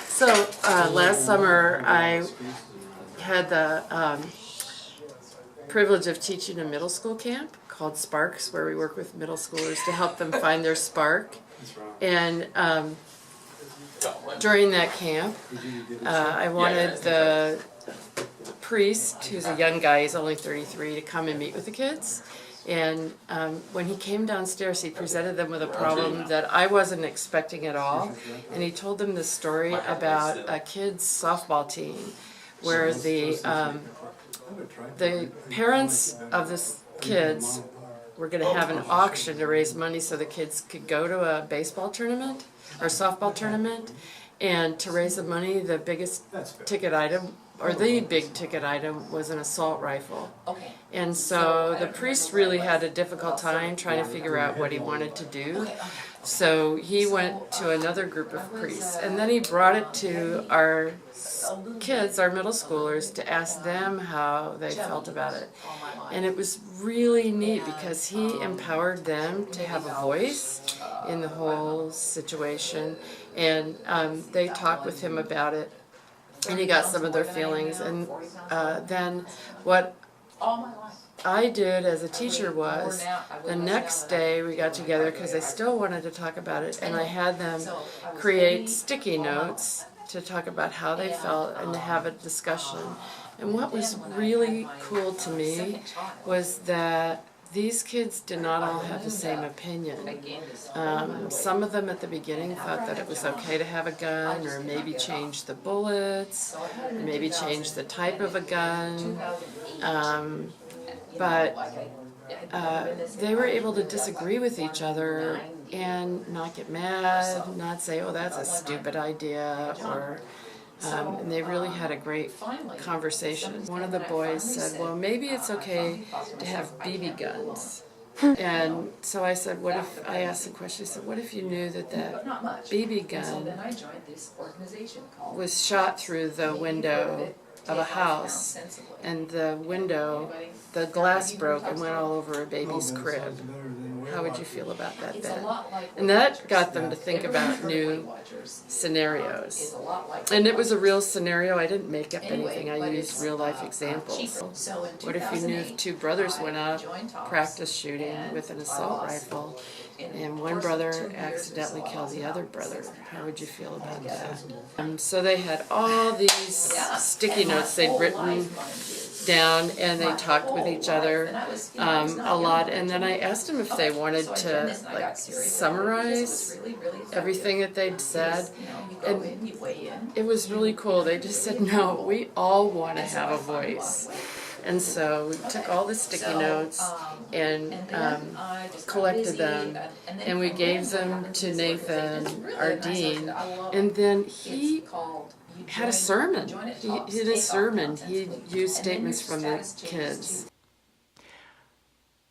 So last summer I had the privilege of teaching a middle school camp called Sparks, where we work with middle schoolers to help them find their spark. And during that camp, I wanted the priest, who's a young guy, he's only 33, to come and meet with the kids. And when he came downstairs, he presented them with a problem that I wasn't expecting at all. And he told them this story about a kid's softball team where the parents of the kids were going to have an auction to raise money so the kids could go to a baseball tournament or softball tournament. And to raise the money, the biggest ticket item, or the big ticket item, was an assault rifle. And so the priest really had a difficult time trying to figure out what he wanted to do. So he went to another group of priests, and then he brought it to our kids, our middle schoolers, to ask them how they felt about it. And it was really neat because he empowered them to have a voice in the whole situation, and they talked with him about it, and he got some of their feelings. And then what I did as a teacher was, the next day we got together because they still wanted to talk about it, and I had them create sticky notes to talk about how they felt and to have a discussion. And what was really cool to me was that these kids did not all have the same opinion. Some of them at the beginning thought that it was okay to have a gun, or maybe change the bullets, or maybe change the type of a gun. But they were able to disagree with each other and not get mad, not say, oh, that's a stupid idea, or and they really had a great conversation. One of the boys said, well, maybe it's okay to have BB guns. And so I said, what if, I asked the question, I said, what if you knew that that BB gun was shot through the window of a house, and the window, the glass broke and went all over a baby's crib? How would you feel about that then? And that got them to think about new scenarios. And it was a real scenario. I didn't make up anything. I used real life examples. What if you knew if two brothers went out practice shooting with an assault rifle, and one brother accidentally killed the other brother? How would you feel about that? So they had all these sticky notes they'd written down, and they talked with each other a lot. And then I asked them if they wanted to summarize everything that they'd said, and it was really cool. They just said, no, we all want to have a voice. And so we took all the sticky notes and collected them, and we gave them to Nathan, our dean, and then he had a sermon. He did a sermon. He used statements from the kids.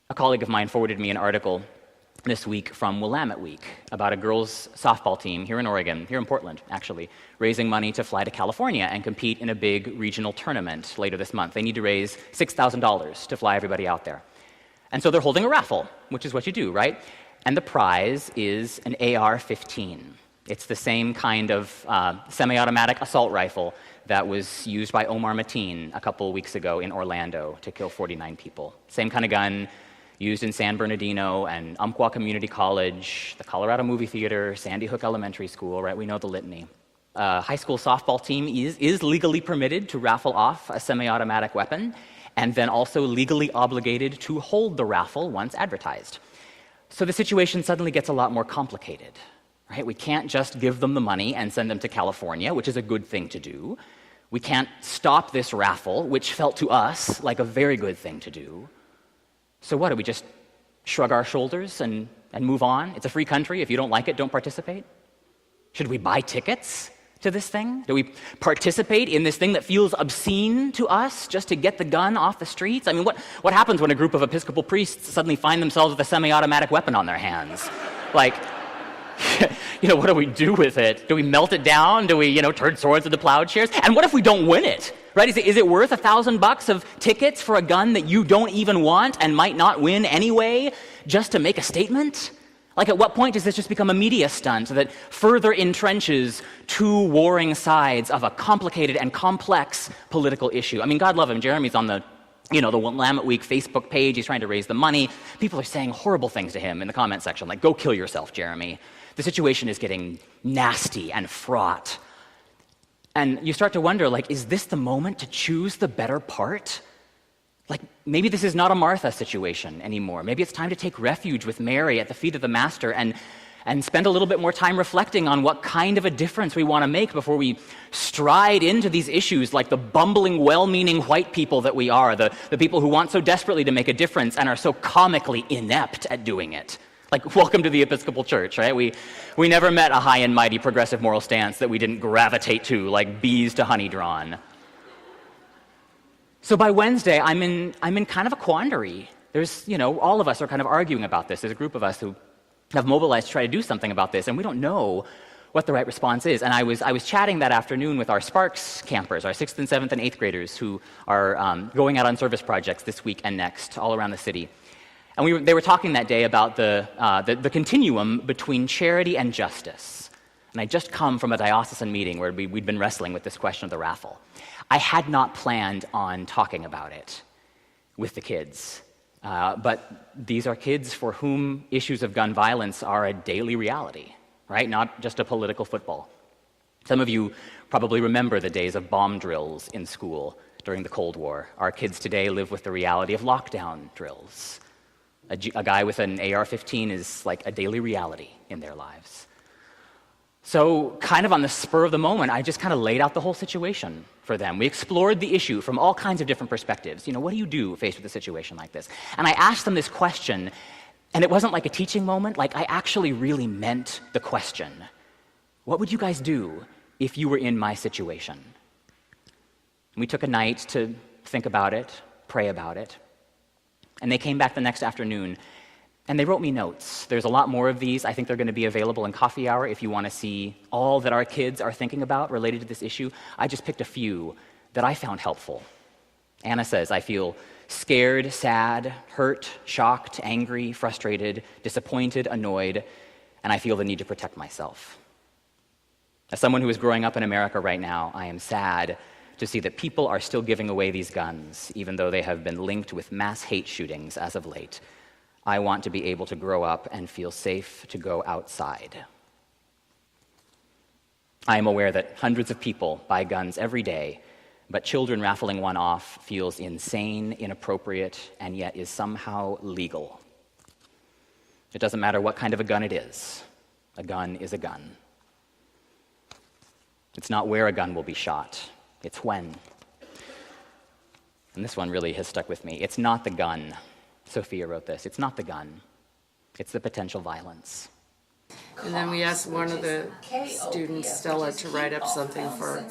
A colleague of mine forwarded me an article this week from Willamette Week about a girls' softball team here in Oregon, here in Portland, actually, raising money to fly to California and compete in a big regional tournament later this month. They need to raise $6,000 to fly everybody out there. And so they're holding a raffle, which is what you do, right? And the prize is an AR-15. It's the same kind of semi-automatic assault rifle that was used by Omar Mateen a couple weeks ago in Orlando to kill 49 people. Same kind of gun used in San Bernardino and Umpqua Community College, the Colorado Movie Theater, Sandy Hook Elementary School, right? We know the litany. High school softball team is legally permitted to raffle off a semi-automatic weapon, and then also legally obligated to hold the raffle once advertised. So the situation suddenly gets a lot more complicated. Right? We can't just give them the money and send them to California, which is a good thing to do. We can't stop this raffle, which felt to us like a very good thing to do. So what, do we just shrug our shoulders and move on? It's a free country. If you don't like it, don't participate. Should we buy tickets to this thing? Do we participate in this thing that feels obscene to us just to get the gun off the streets? I mean, what happens when a group of Episcopal priests suddenly find themselves with a semi-automatic weapon on their hands? Like, what do we do with it? Do we melt it down? Do we, turn swords into plowshares? And what if we don't win it? Right? Is it worth $1,000 of tickets for a gun that you don't even want and might not win anyway, just to make a statement? Like, at what point does this just become a media stunt that further entrenches two warring sides of a complicated and complex political issue? I mean, God love him, Jeremy's on the Willamette Week Facebook page, he's trying to raise the money. People are saying horrible things to him in the comment section, like, go kill yourself, Jeremy. The situation is getting nasty and fraught. And you start to wonder, like, is this the moment to choose the better part? Like, maybe this is not a Martha situation anymore. Maybe it's time to take refuge with Mary at the feet of the Master and spend a little bit more time reflecting on what kind of a difference we want to make before we stride into these issues like the bumbling, well-meaning white people that we are, the people who want so desperately to make a difference and are so comically inept at doing it. Like, welcome to the Episcopal Church, right? We never met a high and mighty progressive moral stance that we didn't gravitate to like bees to honey drawn. So by Wednesday, I'm in kind of a quandary. There's, all of us are kind of arguing about this. There's a group of us who have mobilized to try to do something about this, and we don't know what the right response is. And I was chatting that afternoon with our Sparks campers, our 6th and 7th and 8th graders who are going out on service projects this week and next all around the city. And they were talking that day about the continuum between charity and justice. And I'd just come from a diocesan meeting where we'd been wrestling with this question of the raffle. I had not planned on talking about it with the kids. But these are kids for whom issues of gun violence are a daily reality, right? Not just a political football. Some of you probably remember the days of bomb drills in school during the Cold War. Our kids today live with the reality of lockdown drills. A guy with an AR-15 is like a daily reality in their lives. So kind of on the spur of the moment, I just kind of laid out the whole situation for them. We explored the issue from all kinds of different perspectives. What do you do faced with a situation like this? And I asked them this question, and it wasn't like a teaching moment. Like, I actually really meant the question. What would you guys do if you were in my situation? We took a night to think about it, pray about it. And they came back the next afternoon, and they wrote me notes. There's a lot more of these. I think they're going to be available in Coffee Hour if you want to see all that our kids are thinking about related to this issue. I just picked a few that I found helpful. Anna says, I feel scared, sad, hurt, shocked, angry, frustrated, disappointed, annoyed, and I feel the need to protect myself. As someone who is growing up in America right now, I am sad to see that people are still giving away these guns, even though they have been linked with mass hate shootings as of late. I want to be able to grow up and feel safe to go outside. I am aware that hundreds of people buy guns every day, but children raffling one off feels insane, inappropriate, and yet is somehow legal. It doesn't matter what kind of a gun it is. A gun is a gun. It's not where a gun will be shot. It's when. And this one really has stuck with me. It's not the gun. Sophia wrote this. It's not the gun. It's the potential violence. And then we asked one of the students, Stella, to write up something for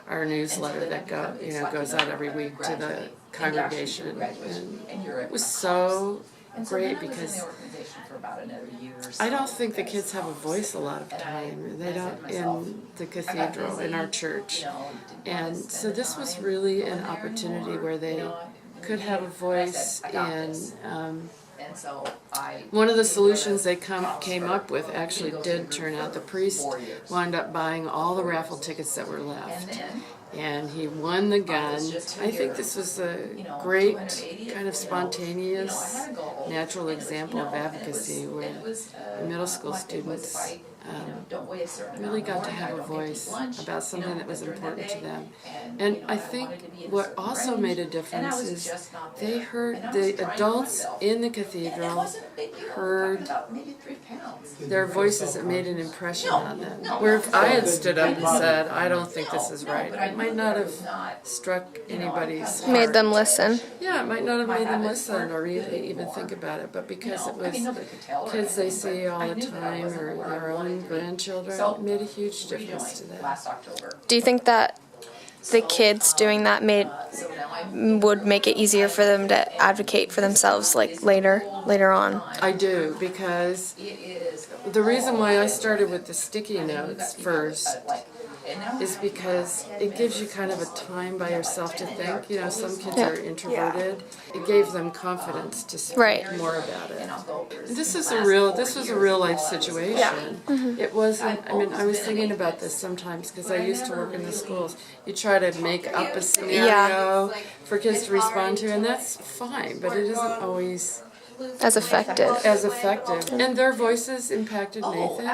our newsletter that goes out every week to the congregation. And it was so great because I don't think the kids have a voice a lot of the time. They don't in the cathedral, in our church. And so this was really an opportunity where they could have a voice, and one of the solutions they came up with actually did turn out. The priest wound up buying all the raffle tickets that were left, and he won the gun. I think this was a great kind of spontaneous, natural example of advocacy where the middle school students really got to have a voice about something that was important to them. And I think what also made a difference is they heard, the adults in the cathedral heard their voices that made an impression on them. Where if I had stood up and said, I don't think this is right, it might not have struck anybody's heart. Made them listen. Yeah, it might not have made them listen or really even think about it, but because it was kids they see all the time or their own grandchildren, it made a huge difference to them. Do you think that the kids doing that would make it easier for them to advocate for themselves like later on? I do, because the reason why I started with the sticky notes first is because it gives you kind of a time by yourself to think. You know, some kids Yeah. are introverted. It gave them confidence to speak Right. more about it. This was a real life situation. It wasn't, I mean, I was thinking about this sometimes because I used to work in the schools. You try to make up a scenario for kids to respond to, and that's fine, but it isn't always As effective. as effective. And their voices impacted Nathan.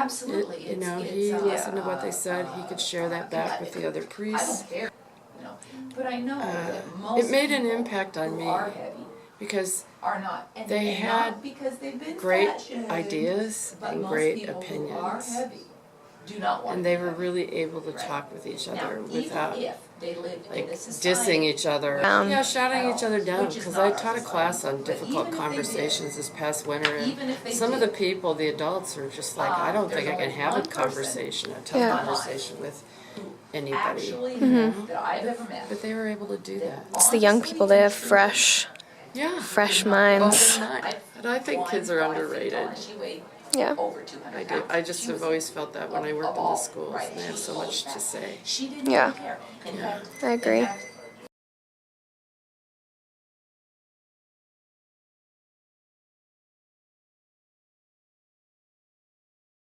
You know, he listened to what they said. He could share that back with the other priests. It made an impact on me because they had great ideas and great opinions. And they were really able to talk with each other without like dissing each other. Yeah, shouting each other down. Because I taught a class on difficult conversations this past winter, and some of the people, the adults, are just like, I don't think I can have a conversation, a tough conversation with anybody. You know? But they were able to do that. It's the young people, they have fresh minds. And I think kids are underrated. Yeah. I do. I just have always felt that when I worked in the schools, and they have so much to say. Yeah. I agree.